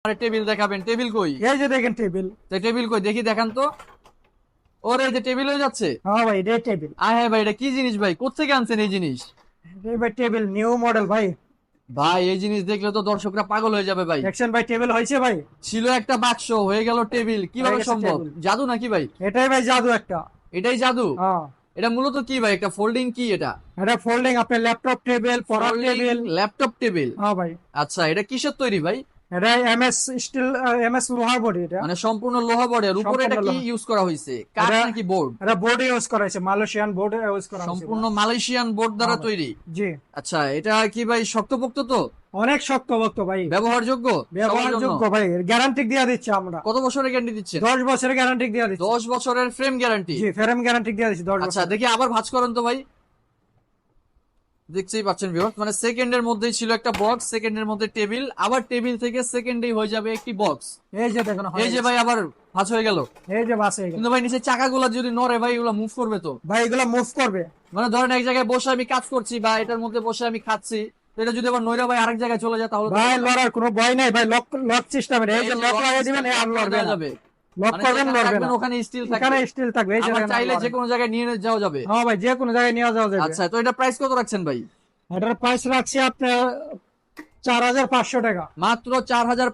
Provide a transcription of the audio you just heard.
আরে টেবিল দেখাবেন, টেবিল কই? এই যে দেখেন টেবিল। টেবিল কই দেখি, দেখান তো। ওরে যে টেবিল হয়ে যাচ্ছে। হ্যাঁ ভাই এটা টেবিল। হ্যাঁ ভাই, এটা কি জিনিস ভাই? কোত্থেকে আনছেন এই জিনিস? এই ভাই টেবিল নিউ মডেল ভাই। ভাই এই জিনিস দেখলে তো দর্শকরা পাগল হয়ে যাবে ভাই। দেখছেন ভাই টেবিল হয়েছে ভাই। ছিল একটা বাক্স, হয়ে গেল টেবিল, কিভাবে হয়ে গেছে সম্ভব? টেবিল। জাদু নাকি ভাই? এটাই ভাই জাদু একটা। এটাই জাদু? হ্যাঁ এটা মূলত কি ভাই, একটা ফোল্ডিং কি এটা? এটা ফোল্ডিং, আপনার ল্যাপটপ টেবিল, পড়ার টেবিল। Laptop table? হ্যাঁ ভাই আচ্ছা, এটা কিসের তৈরি ভাই? এটা এমএস স্টিল, এমএস লোহার বডি এটা। মানে সম্পূর্ণ লোহা বডের উপরে এটা সম্পূর্ণ কি লোহা। ইউজ করা হয়েছে, কাঠ এটা- নাকি বোর্ড? এটা বোর্ড ইউজ করা হয়েছে, মালয়েশিয়ান বোর্ড ইউজ করা হয়েছে। সম্পূর্ণ মালয়েশিয়ান বোর্ড দ্বারা হ্যাঁ ভাই। তৈরি? জি আচ্ছা, এটা কি ভাই শক্তপোক্ত তো? অনেক শক্তপোক্ত ভাই, ব্যবহারযোগ্য? সবার ব্যবহারযোগ্য জন্য? ভাই, গ্যারান্টি দিয়ে দিচ্ছি আমরা। কত বছরের গ্যারান্টি দিচ্ছেন? 10 বছরের গ্যারান্টি দিয়ে দিচ্ছি। 10 বছরের ফ্রেম গ্যারান্টি? জি ফ্রেম গ্যারান্টি দিয়ে দিচ্ছি 10 আচ্ছা বছর। দেখি আবার ভাঁজ করেন তো ভাই। দেখতেই পাচ্ছেন ভিউয়ার্স, মানে সেকেন্ডের মধ্যেই ছিল একটা বক্স, সেকেন্ডের মধ্যে টেবিল, আবার টেবিল থেকে সেকেন্ডেই হয়ে যাবে একটি বক্স। এই যে দেখেন এই যে ভাই আবার ভাঁজ হয়ে গেল। এই যে বাসে কিন্তু ভাই নিচে চাকাগুলা যদি নড়ে ভাই, এগুলো মুভ করবে তো? ভাই এগুলো মুভ করবে। মানে ধরেন এক জায়গায় বসে আমি কাজ করছি বা এটার মধ্যে বসে আমি খাচ্ছি, তো এটা যদি আবার নইরা ভাই আরেক জায়গায় চলে যায় তাহলে তো- ভাই লড়ার কোনো ভয় নাই ভাই, লক লক সিস্টেমের। এই এই যে যে লক lock লাগিয়ে দিবেন, system এই আর করা লড়বে না। যাবে। লক মানে করবেন যেখানে লড়বে রাখবেন না। ওখানে স্টিল এখানে থাকবে। স্টিল থাকবে, এই যে আবার দেখেন আর চাইলে লড়বে যে না। কোনো জায়গায় নিয়ে যাওয়া যাবে। হ্যাঁ ভাই যে কোনো জায়গায় নিয়ে যাওয়া যাবে। আচ্ছা, তো এটা প্রাইস কত রাখছেন ভাই? এটার প্রাইস রাখছি আপনার 4500 টাকা। মাত্র 4500